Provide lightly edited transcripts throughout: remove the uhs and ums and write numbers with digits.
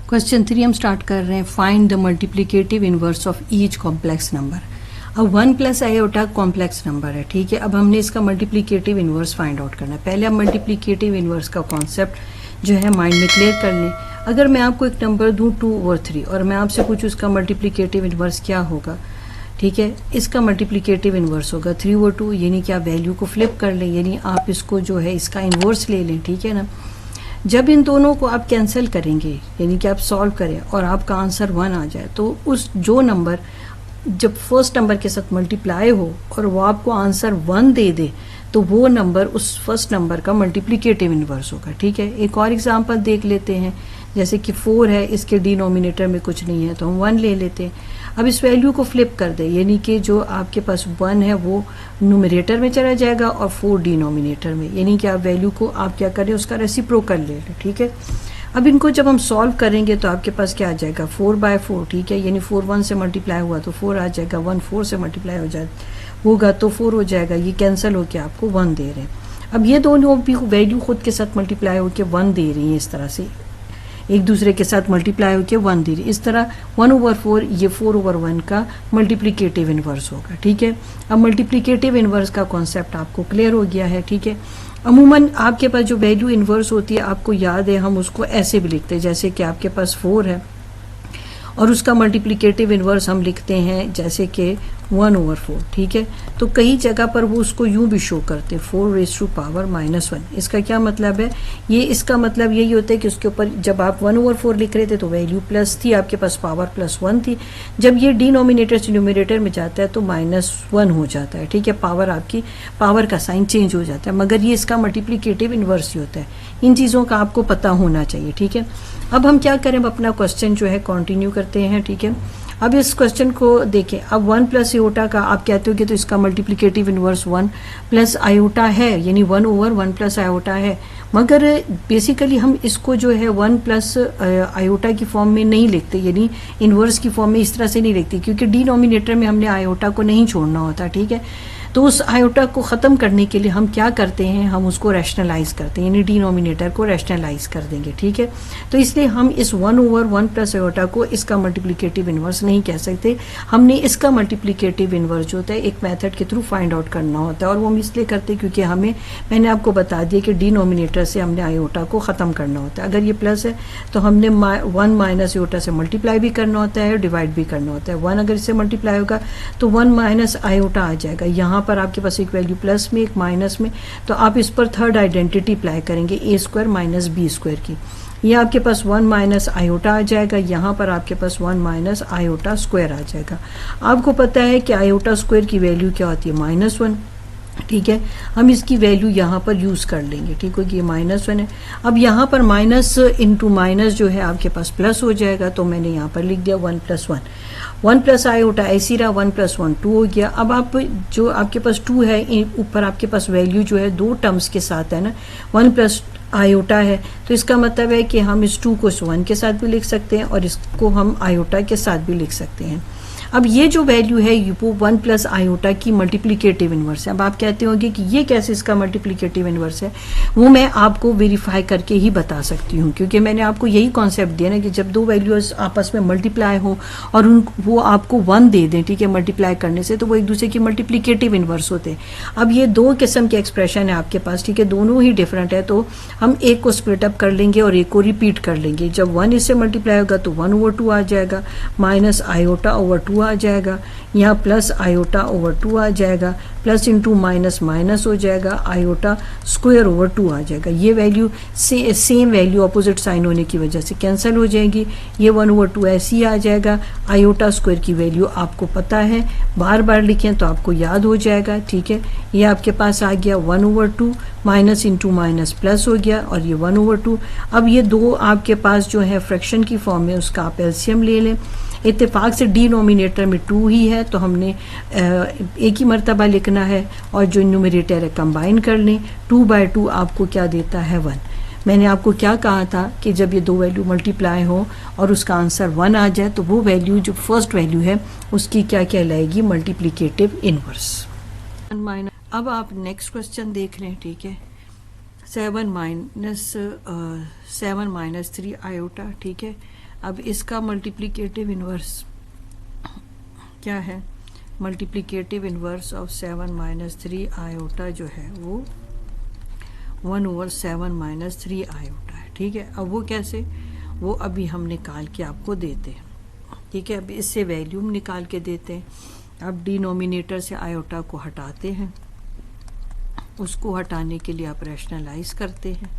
Question 3 हम start कर रहे हैं। Find the multiplicative inverse of each complex number. अब 1 प्लस आयोटा कॉम्प्लेक्स नंबर है, ठीक है। अब हमने इसका मल्टीप्लिकेटिव इनवर्स फाइंड आउट करना है। पहले हम मल्टीप्लिकेटिव इनवर्स का कॉन्सेप्ट जो है माइंड में क्लियर कर लें। अगर मैं आपको एक नंबर दूं 2 और 3 और मैं आपसे पूछूं उसका मल्टीप्लिकेटिव इनवर्स क्या होगा, ठीक है। इसका मल्टीप्लिकेटिव इनवर्स होगा 3 और 2, यानी कि आप वैल्यू को फ्लिप कर लें, यानी आप इसको जो है इसका इनवर्स ले लें, ठीक है ना। जब इन दोनों को आप कैंसिल करेंगे, यानी कि आप सॉल्व करें और आपका आंसर 1 आ जाए, तो उस जो नंबर जब फर्स्ट नंबर के साथ मल्टीप्लाई हो और वो आपको आंसर 1 दे दे, तो वो नंबर उस फर्स्ट नंबर का मल्टीप्लिकेटिव इनवर्स होगा, ठीक है। एक और एग्जांपल देख लेते हैं। जैसे कि 4 है, इसके डिनोमिनेटर में कुछ नहीं है तो हम 1 ले लेते हैं। अब इस वैल्यू को फ्लिप कर दें, यानी कि जो आपके पास 1 है वो न्यूमरेटर में चला जाएगा और 4 डिनोमिनेटर में, यानी कि आप वैल्यू को आप क्या करें उसका रेसिप्रोकल ले लें, ठीक है। अब इनको जब हम सॉल्व करेंगे तो आपके पास क्या आ जाएगा 4/4, ठीक है। यानी 4 1 से मल्टीप्लाई हुआ तो 4 आ जाएगा, 1 4 से मल्टीप्लाई होगा तो 4 हो जाएगा। ये कैंसिल होकर आपको 1 दे रहे हैं। अब ये दोनों भी वैल्यू खुद के साथ मल्टीप्लाई होकर 1 दे रही हैं, इस तरह से एक दूसरे के साथ मल्टीप्लाई होकर 1 दे रही। इस तरह 1/4 ये 4/1 का मल्टीप्लिकेटिव इनवर्स होगा, ठीक है। अब मल्टीप्लिकेटिव इनवर्स का कॉन्सेप्ट आपको क्लियर हो गया है, ठीक है। अमूमन आपके पास जो वैल्यू इनवर्स होती है आपको याद है, हम उसको ऐसे भी लिखते हैं, जैसे कि आपके पास 4 है और उसका मल्टीप्लिकेटिव इनवर्स हम लिखते हैं जैसे कि 1/4, ठीक है। तो कई जगह पर वो उसको यूं भी शो करते हैं 4⁻⁻1। इसका क्या मतलब है, ये इसका मतलब यही होता है कि उसके ऊपर जब आप 1/4 लिख रहे थे तो वैल्यू प्लस थी, आपके पास पावर +1 थी। जब ये डिनोमिनेटर से न्यूमरेटर में जाता है तो -1 हो जाता है, ठीक है। पावर आपकी पावर का साइन चेंज हो जाता है, मगर ये इसका मल्टीप्लिकेटिव इनवर्स ही होता है। इन चीज़ों का आपको पता होना चाहिए, ठीक है। अब हम क्या करें, अपना क्वेश्चन जो है कंटिन्यू करते हैं, ठीक है। अब इस क्वेश्चन को देखें। अब 1 प्लस आयोटा का आप कहते हो कि तो इसका मल्टीप्लिकेटिव इनवर्स 1 प्लस आयोटा है, यानी 1/1 प्लस आयोटा है। मगर बेसिकली हम इसको जो है 1 प्लस आयोटा की फॉर्म में नहीं लिखते, यानी इनवर्स की फॉर्म में इस तरह से नहीं लिखते, क्योंकि डिनोमिनेटर में हमने आयोटा को नहीं छोड़ना होता, ठीक है। तो उस आयोटा को ख़त्म करने के लिए हम क्या करते हैं, हम उसको रैशनलाइज करते हैं, यानी डिनोमिनेटर को रैशनलाइज कर देंगे, ठीक है। तो इसलिए हम इस 1/1 प्लस आयोटा को इसका मल्टीप्लिकेटिव इनवर्स नहीं कह सकते। हमने इसका मल्टीप्लिकेटिव इनवर्स जो होता है एक मेथड के थ्रू फाइंड आउट करना होता है, और वो हम इसलिए करते हैं क्योंकि हमें, मैंने आपको बता दिया कि डिनोमिनेटर से हमने आयोटा को ख़त्म करना होता है। अगर ये प्लस है तो हमने 1 माइनस आयोटा से मल्टीप्लाई भी करना होता है, डिवाइड भी करना होता है। 1 अगर इससे मल्टीप्लाई होगा तो 1 माइनस आयोटा आ जाएगा। यहाँ पर आपके पास एक वैल्यू प्लस में एक माइनस में, तो आप इस पर थर्ड आइडेंटिटी अप्लाई करेंगे a² माइनस b² की। ये आपके पास 1 माइनस आयोटा आ जाएगा, यहाँ पर आपके पास 1 माइनस आयोटा स्क्वायर आ जाएगा। आपको पता है कि आयोटा स्क्वायर की वैल्यू क्या होती है, -1, ठीक है। हम इसकी वैल्यू यहाँ पर यूज़ कर लेंगे, ठीक है। ये -1 है। अब यहाँ पर माइनस इंटू माइनस जो है आपके पास प्लस हो जाएगा, तो मैंने यहाँ पर लिख दिया 1 + 1। 1 प्लस आयोटा ऐसी रहा, 1 + 1 2 हो गया। अब आप जो आपके पास 2 है, ऊपर आपके पास वैल्यू जो है 2 टर्म्स के साथ है ना, 1 प्लस आयोटा है, तो इसका मतलब है कि हम इस 2 को इस 1 के साथ भी लिख सकते हैं और इसको हम आयोटा के साथ भी लिख सकते हैं। अब ये जो वैल्यू है वो 1 प्लस आयोटा की मल्टीप्लिकेटिव इनवर्स है। अब आप कहते होंगे कि ये कैसे इसका मल्टीप्लिकेटिव इनवर्स है, वो मैं आपको वेरीफाई करके ही बता सकती हूँ, क्योंकि मैंने आपको यही कॉन्सेप्ट दिया ना कि जब दो वैल्यूज आपस में मल्टीप्लाई हो और वो आपको 1 दे दें, ठीक है, मल्टीप्लाई करने से, तो वो एक दूसरे की मल्टीप्लिकेटिव इनवर्स होते हैं। अब ये 2 किस्म के एक्सप्रेशन है आपके पास, ठीक है, दोनों ही डिफरेंट है, तो हम एक को स्प्लिट अप कर लेंगे और एक को रिपीट कर लेंगे। जब 1 इससे मल्टीप्लाई होगा तो 1/2 आ जाएगा, माइनस आयोटा/2 आ जाएगा, यहाँ प्लस आयोटा/2 आ जाएगा, प्लस इंटू माइनस माइनस हो जाएगा, आयोटा स्क्वायर/2 आ जाएगा। ये value same value opposite sign होने की वजह से कैंसिल हो जाएगी। ये 1/2 ऐसे ही आ जाएगा। आयोटा स्क्वायर की वैल्यू आपको पता है, बार बार लिखें तो आपको याद हो जाएगा, ठीक है। ये आपके पास आ गया 1/2, माइनस इंटू माइनस प्लस हो गया, और ये 1/2। अब ये 2 आपके पास जो है फ्रैक्शन की फॉर्म में, उसका आप एलसीएम ले लें। इत्तेफाक से डिनोमिनेटर में 2 ही है, तो हमने एक ही मरतबा लिखना है, और जो न्यूमरेटर है कंबाइन कर लें। 2/2 आपको क्या देता है, 1। मैंने आपको क्या कहा था कि जब ये 2 वैल्यू मल्टीप्लाई हो और उसका आंसर 1 आ जाए, तो वो वैल्यू जो फर्स्ट वैल्यू है उसकी क्या कहलाएगी, मल्टीप्लिकेटिव इनवर्स। अब आप नेक्स्ट क्वेश्चन देख रहे हैं, ठीक है। 7 - 3 आयोटा, ठीक है। अब इसका मल्टीप्लिकेटिव इन्वर्स क्या है? Multiplicative inverse of 7 minus 3 iota जो है वो 1/7 माइनस 3 आयोटा है। ठीक है, अब वो कैसे, वो अभी हम निकाल के आपको देते हैं। ठीक है, अब इससे वैल्यू हम निकाल के देते हैं। अब डिनोमिनेटर से आयोटा को हटाते हैं, उसको हटाने के लिए आप रैशनलाइज करते हैं।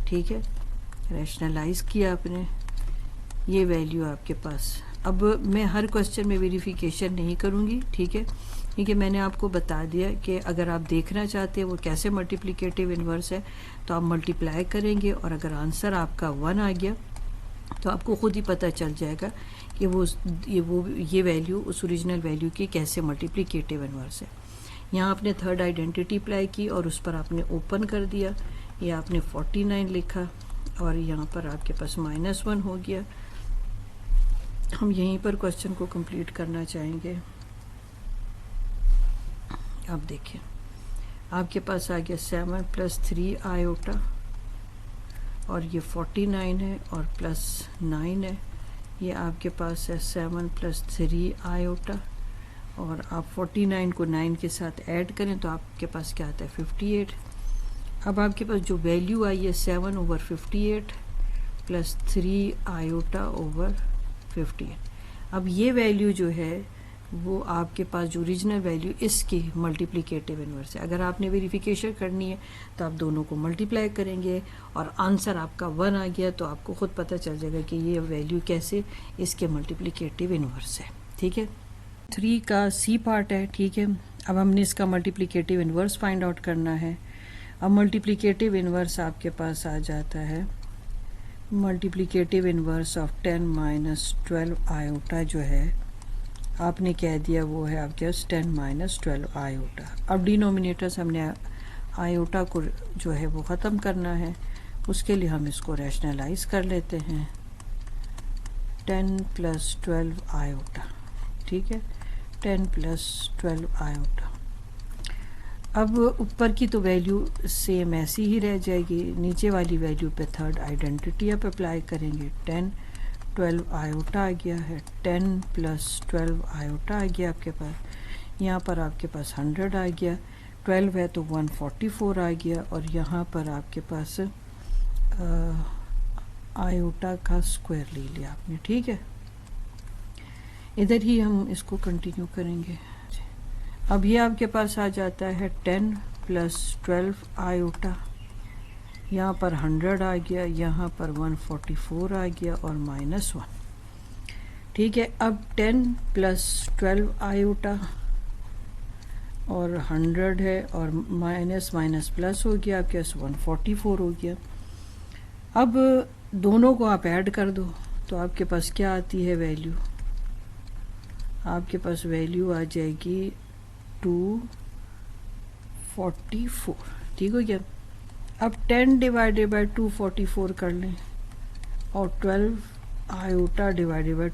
ठीक है, रैशनलाइज किया आपने, ये वैल्यू आपके पास। अब मैं हर क्वेश्चन में वेरिफिकेशन नहीं करूँगी। ठीक है, क्योंकि मैंने आपको बता दिया कि अगर आप देखना चाहते हैं वो कैसे मल्टीप्लिकेटिव इन्वर्स है तो आप मल्टीप्लाई करेंगे, और अगर आंसर आपका 1 आ गया तो आपको ख़ुद ही पता चल जाएगा कि ये वैल्यू उस ओरिजिनल वैल्यू की कैसे मल्टीप्लिकेटिव इन्वर्स है। यहाँ आपने थर्ड आइडेंटिटी अप्लाई की और उस पर आपने ओपन कर दिया, ये आपने 49 लिखा और यहाँ पर आपके पास -1 हो गया। हम यहीं पर क्वेश्चन को कंप्लीट करना चाहेंगे। अब देखिए, आपके पास आ गया 7 + 3 आयोटा, और ये 49 है और +9 है। ये आपके पास है 7 + 3 आयोटा, और आप 49 को 9 के साथ ऐड करें तो आपके पास क्या आता है 58। अब आपके पास जो वैल्यू आई है 7/58 + 3 आयोटा ओवर 58। अब ये वैल्यू जो है वो आपके पास जो ओरिजिनल वैल्यू इसकी मल्टीप्लिकेटिव इन्वर्स है। अगर आपने वेरिफिकेशन करनी है तो आप दोनों को मल्टीप्लाई करेंगे और आंसर आपका 1 आ गया तो आपको ख़ुद पता चल जाएगा कि ये वैल्यू कैसे इसके मल्टीप्लिकेटिव इन्वर्स है। ठीक है, 3 का सी पार्ट है। ठीक है, अब हमने इसका मल्टीप्लिकेटिव इन्वर्स फाइंड आउट करना है। अब मल्टीप्लिकेटिव इन्वर्स आपके पास आ जाता है, मल्टीप्लिकेटिव इन्वर्स ऑफ 10 - 12 आयोटा जो है आपने कह दिया वो है आपके पास 10 - 12 आयोटा। अब डिनोमिनेटर्स हमने आयोटा को जो है वो ख़त्म करना है, उसके लिए हम इसको रैशनलाइज कर लेते हैं। 10 + 12 आयोटा, ठीक है, 10 + 12 आयोटा। अब ऊपर की तो वैल्यू सेम ऐसी ही रह जाएगी, नीचे वाली वैल्यू पे थर्ड आइडेंटिटी आप अप्लाई करेंगे। 10 + 12 आयोटा आ गया है, 10 + 12 आयोटा आ गया आपके पास। यहाँ पर आपके पास 100 आ गया, 12 है तो 144 आ गया, और यहाँ पर आपके पास आयोटा का स्क्वायर ले लिया आपने। ठीक है, इधर ही हम इसको कंटिन्यू करेंगे। अब ये आपके पास आ जाता है 10 + 12 आयोटा, यहाँ पर 100 आ गया, यहाँ पर 144 आ गया और -1। ठीक है, अब 10 + 12 आयोटा और 100 है और माइनस प्लस हो गया, आपके पास 144 हो गया। अब दोनों को आप ऐड कर दो तो आपके पास क्या आती है वैल्यू, आपके पास वैल्यू आ जाएगी 244। ठीक हो गया। अब 10 / 244 कर लें और 12 आयोटा /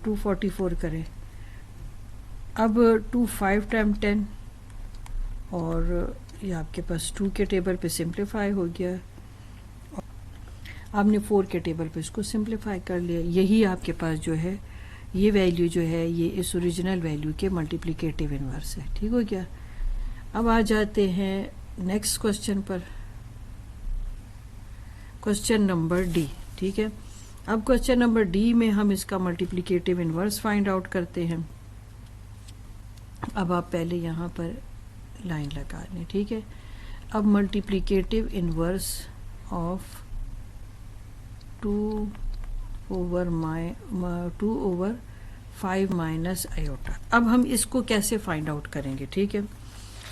244 करें। अब 2 5 टाइम 10 और ये आपके पास 2 के टेबल पे सिंप्लीफाई हो गया, आपने 4 के टेबल पे इसको सिंप्लीफाई कर लिया। यही आपके पास जो है ये वैल्यू जो है ये इस ओरिजिनल वैल्यू के मल्टीप्लिकेटिव इन्वर्स है। ठीक हो गया। अब आ जाते हैं नेक्स्ट क्वेश्चन पर, क्वेश्चन नंबर डी। ठीक है, अब क्वेश्चन नंबर डी में हम इसका मल्टीप्लिकेटिव इन्वर्स फाइंड आउट करते हैं। अब आप पहले यहाँ पर लाइन लगा लें। ठीक है, अब multiplicative inverse of 2/5 minus iota. अब हम इसको कैसे फाइंड आउट करेंगे। ठीक है,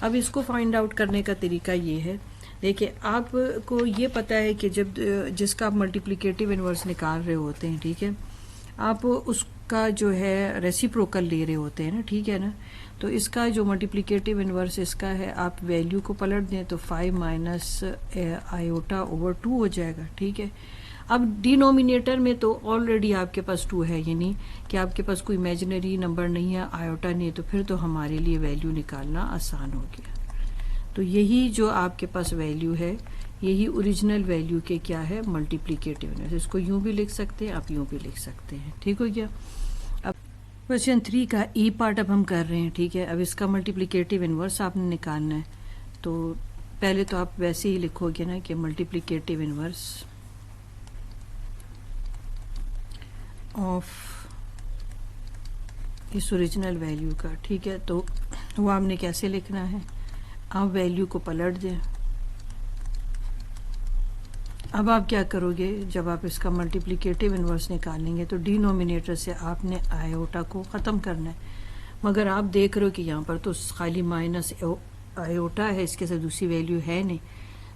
अब इसको फाइंड आउट करने का तरीका ये है, देखिए आपको ये पता है कि जब जिसका आप मल्टीप्लिकेटिव इन्वर्स निकाल रहे होते हैं, ठीक है, आप उसका जो है रेसिप्रोकल ले रहे होते हैं ना, ठीक है ना। तो इसका जो मल्टीप्लिकेटिव इन्वर्स इसका है, आप वैल्यू को पलट दें तो 5 माइनस आयोटा ओवर 2 हो जाएगा। ठीक है, अब डिनोमिनेटर में तो ऑलरेडी आपके पास 2 है, यानी कि आपके पास कोई इमेजिनरी नंबर नहीं है, आयोटा नहीं, तो फिर तो हमारे लिए वैल्यू निकालना आसान हो गया। तो यही जो आपके पास वैल्यू है यही ओरिजिनल वैल्यू के क्या है, मल्टीप्लिकेटिव इनवर्स। इसको यूं भी लिख सकते हैं, आप यूं भी लिख सकते हैं। ठीक हो गया। अब क्वेश्चन 3 का ई पार्ट अब हम कर रहे हैं। ठीक है, अब इसका मल्टीप्लिकेटिव इनवर्स आपने निकालना है। तो पहले तो आप वैसे ही लिखोगे ना कि मल्टीप्लिकेटिव इनवर्स ऑफ इस ओरिजिनल वैल्यू का। ठीक है, तो वो आपने कैसे लिखना है, आप वैल्यू को पलट दें। अब आप क्या करोगे, जब आप इसका मल्टीप्लिकेटिव इनवर्स निकालेंगे तो डिनोमिनेटर से आपने आयोटा को ख़त्म करना है। मगर आप देख रहे हो कि यहाँ पर तो खाली माइनस आयोटा है, इसके साथ दूसरी वैल्यू है नहीं।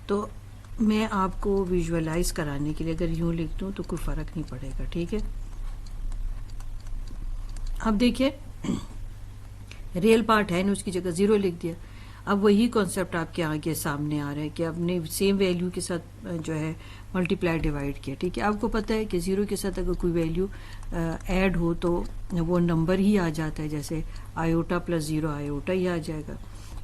तो मैं आपको विजुअलाइज कराने के लिए अगर यूँ लिख दूँ तो कोई फ़र्क नहीं पड़ेगा। ठीक है, अब देखिए रियल पार्ट है ना, उसकी जगह 0 लिख दिया। अब वही कॉन्सेप्ट आपके आगे सामने आ रहा है कि आपने सेम वैल्यू के साथ जो है मल्टीप्लाई डिवाइड किया। ठीक है, आपको पता है कि 0 के साथ अगर कोई वैल्यू ऐड हो तो वो नंबर ही आ जाता है, जैसे आयोटा प्लस 0 आयोटा ही आ जाएगा।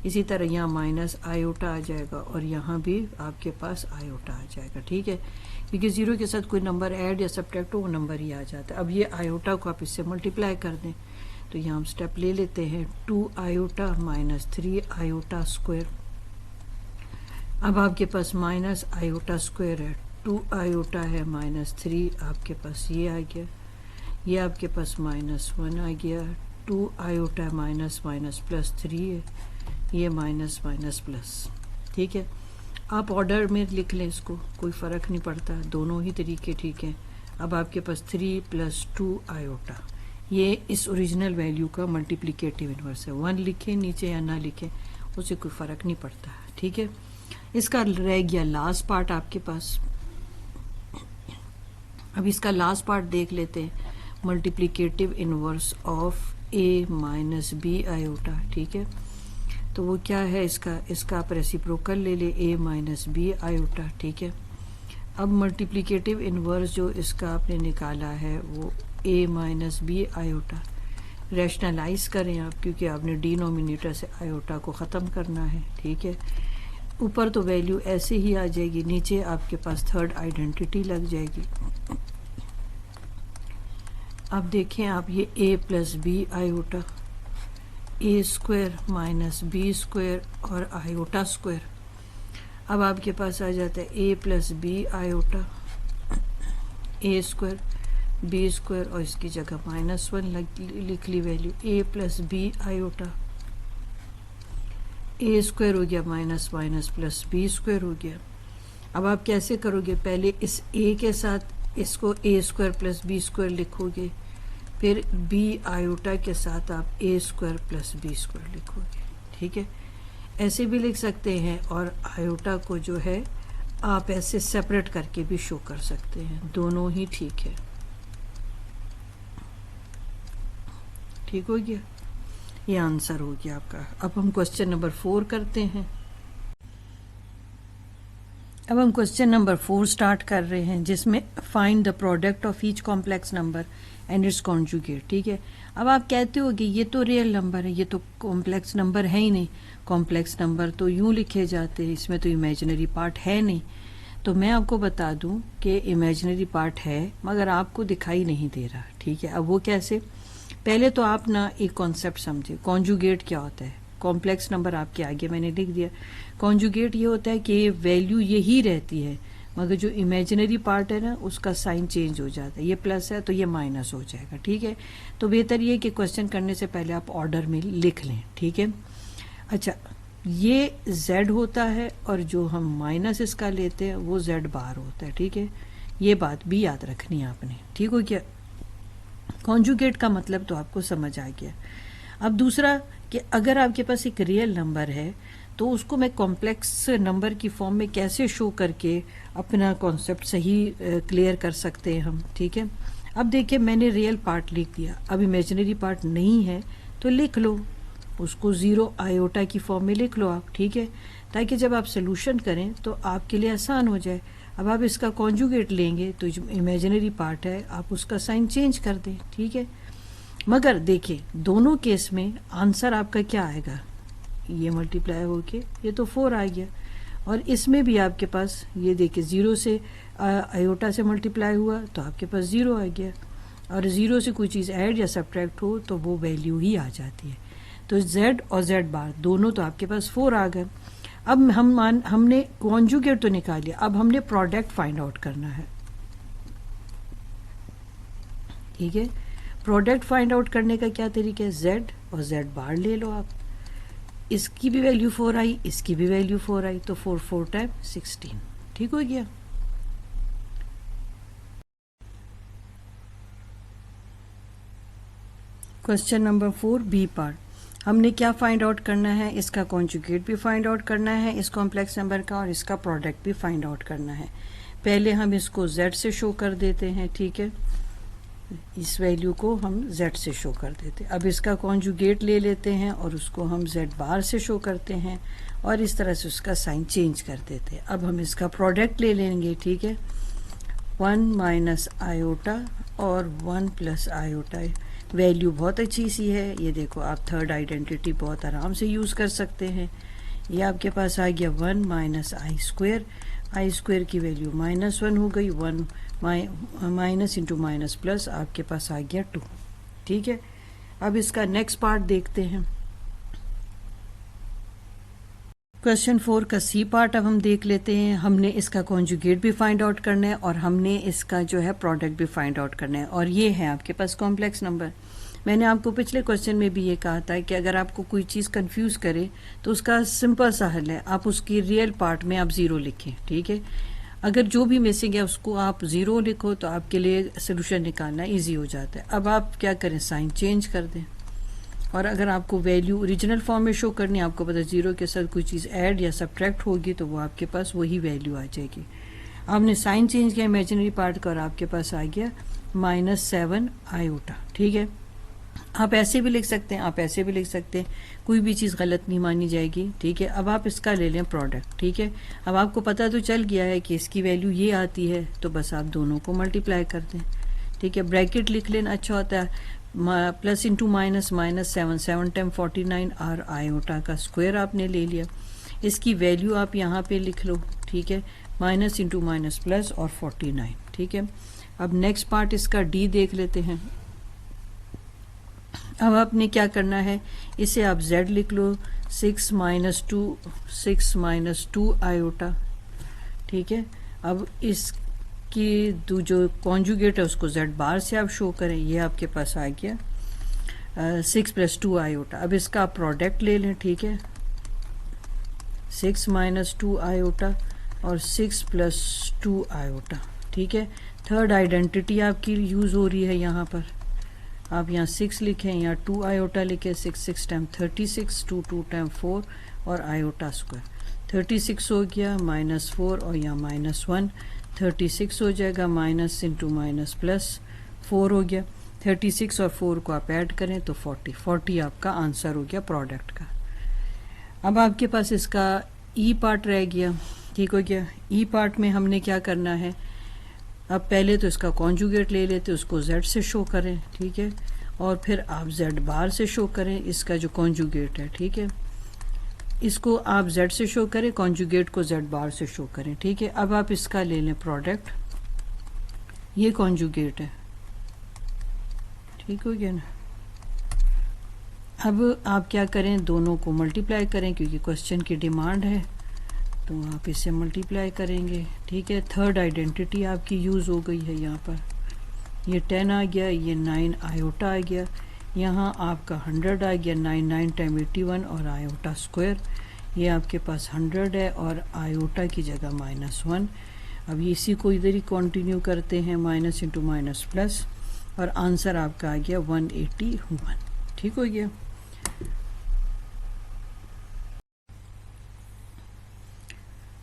इसी तरह यहाँ माइनस आयोटा आ जाएगा और यहाँ भी आपके पास आयोटा आ जाएगा। ठीक है, क्योंकि 0 के साथ कोई नंबर ऐड या सब्ट्रैक्ट हो वो नंबर ही आ जाता है। अब ये आयोटा को आप इससे मल्टीप्लाई कर दें तो यहाँ हम स्टेप ले लेते हैं 2 आयोटा माइनस 3 आयोटा स्क्वायर। अब आपके पास माइनस आयोटा स्क्वायर है, 2 आयोटा है माइनस 3 आपके पास ये आ गया, ये आपके पास माइनस 1 आ गया, 2 आयोटा है माइनस माइनस प्लस 3 है, ये माइनस माइनस प्लस। ठीक है, आप ऑर्डर में लिख लें इसको, कोई फ़र्क नहीं पड़ता, दोनों ही तरीके ठीक हैं। अब आपके पास 3 प्लस 2 आयोटा, ये इस ओरिजिनल वैल्यू का मल्टीप्लिकेटिव इनवर्स है। 1 लिखें नीचे या ना लिखें उससे कोई फ़र्क नहीं पड़ता। ठीक है, इसका रह गया लास्ट पार्ट आपके पास। अब इसका लास्ट पार्ट देख लेते हैं, multiplicative inverse of a minus b iota. ठीक है, तो वो क्या है, इसका आप रेसिप्रोकल ले ले, ए माइनस बी आयोटा। ठीक है, अब मल्टीप्लिकेटिव इनवर्स जो इसका आपने निकाला है वो ए माइनस बी आयोटा। रैशनलाइज करें आप, क्योंकि आपने डिनोमिनेटर से आयोटा को ख़त्म करना है। ठीक है, ऊपर तो वैल्यू ऐसे ही आ जाएगी, नीचे आपके पास थर्ड आइडेंटिटी लग जाएगी। अब देखें आप, ये a plus b iota, a square minus b square और आयोटा स्क्वायर। अब आपके पास आ जाता है a plus b iota, a square b square और इसकी जगह -1 लिख ली value, a plus b iota, a square हो गया minus minus plus b square हो गया। अब आप कैसे करोगे, पहले इस ए के साथ इसको ए स्क्वायर प्लस बी स्क्वायर लिखोगे, फिर बी आयोटा के साथ आप ए स्क्वायर प्लस बी स्क्वायर लिखोगे। ठीक है, ऐसे भी लिख सकते हैं और आयोटा को जो है आप ऐसे सेपरेट करके भी शो कर सकते हैं, दोनों ही ठीक है। ठीक हो गया, ये आंसर हो गया आपका। अब हम क्वेश्चन नंबर 4 करते हैं। अब हम क्वेश्चन नंबर 4 स्टार्ट कर रहे हैं, जिसमें find the product of each complex number and it's conjugate. ठीक है, अब आप कहते हो कि ये तो रियल नंबर है, ये तो कॉम्प्लेक्स नंबर है ही नहीं। कॉम्प्लेक्स नंबर तो यूं लिखे जाते हैं, इसमें तो इमेजिनरी पार्ट है नहीं। तो मैं आपको बता दूं कि इमेजिनरी पार्ट है मगर आपको दिखाई नहीं दे रहा। ठीक है, अब वो कैसे, पहले तो आप ना एक कॉन्सेप्ट समझे, कॉन्जुगेट क्या होता है। कॉम्प्लेक्स नंबर आपके आगे मैंने लिख दिया। कॉन्जुगेट ये होता है कि वैल्यू यही रहती है मगर जो इमेजिनरी पार्ट है ना उसका साइन चेंज हो जाता है, ये प्लस है तो ये माइनस हो जाएगा। ठीक है, तो बेहतर ये कि क्वेश्चन करने से पहले आप ऑर्डर में लिख लें। ठीक है, अच्छा ये z होता है और जो हम माइनस इसका लेते हैं वो z बार होता है। ठीक है, ये बात भी याद रखनी है आपने। ठीक हो क्या, कॉन्जुगेट का मतलब तो आपको समझ आ गया। अब दूसरा कि अगर आपके पास एक रियल नंबर है तो उसको मैं कॉम्प्लेक्स नंबर की फॉर्म में कैसे शो करके अपना कॉन्सेप्ट सही क्लियर कर सकते हैं हम। ठीक है, अब देखिए मैंने रियल पार्ट लिख दिया, अब इमेजिनरी पार्ट नहीं है तो लिख लो, उसको 0 आयोटा की फॉर्म में लिख लो आप। ठीक है, ताकि जब आप सोल्यूशन करें तो आपके लिए आसान हो जाए। अब आप इसका कॉन्जुगेट लेंगे तो जो इमेजिनरी पार्ट है आप उसका साइन चेंज कर दें। ठीक है, मगर देखिए दोनों केस में आंसर आपका क्या आएगा, ये मल्टीप्लाई होके ये तो 4 आ गया और इसमें भी आपके पास ये देखिए 0 से आयोटा से मल्टीप्लाई हुआ तो आपके पास 0 आ गया, और 0 से कोई चीज़ ऐड या सब्ट्रैक्ट हो तो वो वैल्यू ही आ जाती है। तो z और z बार दोनों तो आपके पास 4 आ गए। अब हमने कॉन्जुगेट तो निकाल लिया, अब हमने प्रोडक्ट फाइंड आउट करना है। ठीक है, प्रोडक्ट फाइंड आउट करने का क्या तरीका है, z और z बार ले लो आप, इसकी भी वैल्यू 4 आई, इसकी भी वैल्यू 4 आई, तो 4 4 टाइम 16। ठीक हो गया। क्वेश्चन नंबर 4 बी पार्ट, हमने क्या फाइंड आउट करना है, इसका कॉन्जुगेट भी फाइंड आउट करना है इस कॉम्प्लेक्स नंबर का, और इसका प्रोडक्ट भी फाइंड आउट करना है। पहले हम इसको z से शो कर देते हैं। ठीक है, इस वैल्यू को हम z से शो कर देते हैं। अब इसका कॉन्जुगेट ले लेते हैं और उसको हम z बार से शो करते हैं, और इस तरह से उसका साइन चेंज कर देते हैं। अब हम इसका प्रोडक्ट ले लेंगे। ठीक है, 1 माइनस आयोटा और 1 प्लस आयोटा, वैल्यू बहुत अच्छी सी है। ये देखो आप थर्ड आइडेंटिटी बहुत आराम से यूज़ कर सकते हैं। ये आपके पास आ गया 1 माइनस आई स्क्वायर की वैल्यू -1 हो गई, 1 माइनस इंटू माइनस प्लस आपके पास आ गया 2। ठीक है, अब इसका नेक्स्ट पार्ट देखते हैं। क्वेश्चन 4 का सी पार्ट अब हम देख लेते हैं। हमने इसका कॉन्जुगेट भी फाइंड आउट करना है और हमने इसका जो है प्रोडक्ट भी फाइंड आउट करना है, और ये है आपके पास कॉम्प्लेक्स नंबर। मैंने आपको पिछले क्वेश्चन में भी ये कहा था कि अगर आपको कोई चीज़ कंफ्यूज करे तो उसका सिंपल सा हल है, आप उसकी रियल पार्ट में आप 0 लिखें। ठीक है, अगर जो भी मिसिंग है उसको आप 0 लिखो तो आपके लिए सोल्यूशन निकालना ईजी हो जाता है। अब आप क्या करें, साइन चेंज कर दें, और अगर आपको वैल्यू ओरिजिनल फॉर्म में शो करनी है, आपको पता 0 के साथ कोई चीज़ ऐड या सब्ट्रैक्ट होगी तो वो आपके पास वही वैल्यू आ जाएगी। आपने साइन चेंज किया इमेजिनरी पार्ट का और आपके पास आ गया -7 आयोटा। ठीक है, आप ऐसे भी लिख सकते हैं, आप ऐसे भी लिख सकते हैं, कोई भी चीज़ गलत नहीं मानी जाएगी। ठीक है, अब आप इसका ले लें प्रोडक्ट। ठीक है, अब आपको पता तो चल गया है कि इसकी वैल्यू ये आती है, तो बस आप दोनों को मल्टीप्लाई कर दें। ठीक है, ब्रैकेट लिख लेना अच्छा होता है, प्लस इंटू माइनस -7 7 टाइम 49 और आयोटा का स्क्वायर आपने ले लिया, इसकी वैल्यू आप यहाँ पे लिख लो। ठीक है, माइनस इंटू माइनस प्लस और 49। ठीक है, अब नेक्स्ट पार्ट इसका डी देख लेते हैं। अब आपने क्या करना है, इसे आप z लिख लो, 6 माइनस 2 आयोटा। ठीक है, अब इसकी जो कॉन्जुगेट है उसको z बार से आप शो करें, ये आपके पास आ गया 6 + 2 आयोटा। अब इसका आप प्रोडक्ट ले लें। ठीक है, 6 माइनस 2 आयोटा और 6 + 2 आयोटा। ठीक है, थर्ड आइडेंटिटी आपकी यूज़ हो रही है यहाँ पर, आप यहाँ 6 लिखें, यहाँ 2 आयोटा लिखें, 6 टाइम 36, 2 टाइम 4 और आयोटा स्क्वायर, 36 हो गया -4 और यहाँ -1, 36 हो जाएगा, माइनस इंटू माइनस प्लस 4 हो गया, 36 और 4 को आप ऐड करें तो 40 आपका आंसर हो गया प्रोडक्ट का। अब आपके पास इसका ई पार्ट रह गया। ठीक हो गया, ई पार्ट में हमने क्या करना है, अब पहले तो इसका कॉन्जुगेट ले लेते, उसको z से शो करें। ठीक है, और फिर आप z बार से शो करें इसका जो कॉन्जुगेट है। ठीक है, इसको आप z से शो करें, कॉन्जुगेट को z बार से शो करें। ठीक है, अब आप इसका ले लें प्रोडक्ट, ये कॉन्जुगेट है। ठीक हो गया ना, अब आप क्या करें, दोनों को मल्टीप्लाई करें क्योंकि क्वेश्चन की डिमांड है, तो आप इसे मल्टीप्लाई करेंगे। ठीक है, थर्ड आइडेंटिटी आपकी यूज़ हो गई है यहाँ पर, ये 10 आ गया, ये 9 आयोटा आ गया, यहाँ आपका 100 आ गया, 9 टाइम 81 और आयोटा स्क्वायर, ये आपके पास 100 है और आयोटा की जगह -1। अब इसी को इधर ही कंटिन्यू करते हैं, माइनस इंटू माइनस प्लस, और आंसर आपका आ गया 181। ठीक हो गया।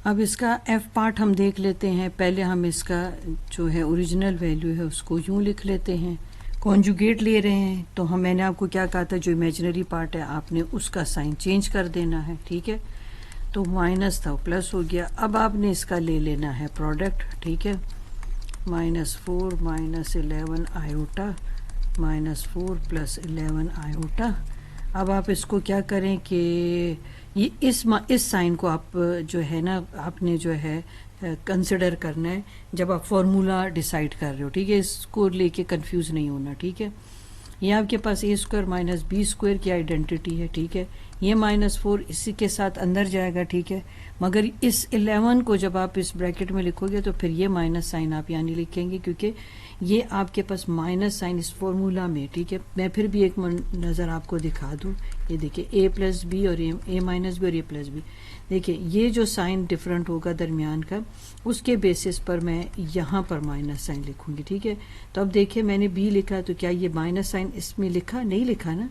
अब इसका एफ पार्ट हम देख लेते हैं। पहले हम इसका जो है ओरिजिनल वैल्यू है उसको यूँ लिख लेते हैं, कॉन्जुगेट ले रहे हैं तो मैंने आपको क्या कहा था, जो इमेजिनरी पार्ट है आपने उसका साइन चेंज कर देना है। ठीक है, तो माइनस था प्लस हो गया। अब आपने इसका ले लेना है प्रोडक्ट। ठीक है, -4 -11 आयोटा -4 + 11 आयोटा। अब आप इसको क्या करें कि ये इस साइन को आप जो है ना आपने जो है कंसिडर करना है जब आप फॉर्मूला डिसाइड कर रहे हो, ठीक है। इसको लेके कंफ्यूज नहीं होना, ठीक है। ये आपके पास ए स्क्वायर माइनस बी स्क्वायर की आइडेंटिटी है, ठीक है। ये -4 इसी के साथ अंदर जाएगा, ठीक है। मगर इस 11 को जब आप इस ब्रैकेट में लिखोगे तो फिर ये माइनस साइन आप यहाँ नहीं लिखेंगे क्योंकि ये आपके पास माइनस साइन इस फॉर्मूला में, ठीक है। मैं फिर भी एक नज़र आपको दिखा दूँ। ये देखिए ए प्लस बी और ए माइनस बी और ए प्लस बी, देखिए ये जो साइन डिफरेंट होगा दरमियान का, उसके बेसिस पर मैं यहाँ पर माइनस साइन लिखूंगी, ठीक है। तो अब देखिए मैंने बी लिखा, तो क्या ये माइनस साइन इसमें लिखा नहीं लिखा ना,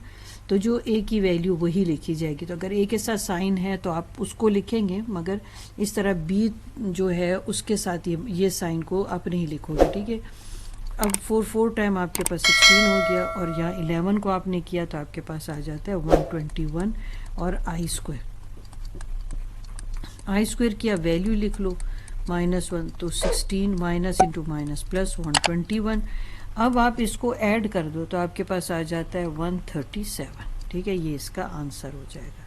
तो जो ए की वैल्यू वही लिखी जाएगी। तो अगर ए के साथ साइन है तो आप उसको लिखेंगे, मगर इस तरह बी जो है उसके साथ ये साइन को आप नहीं लिखोगे, ठीक है। अब 4 टाइम आपके पास 16 हो गया और यहाँ 11 को आपने किया तो आपके पास आ जाता है 121 और आई स्क्वायर की आप वैल्यू लिख लो -1, तो 16 माइनस इंटू माइनस प्लस 121। अब आप इसको ऐड कर दो तो आपके पास आ जाता है 137, ठीक है। ये इसका आंसर हो जाएगा।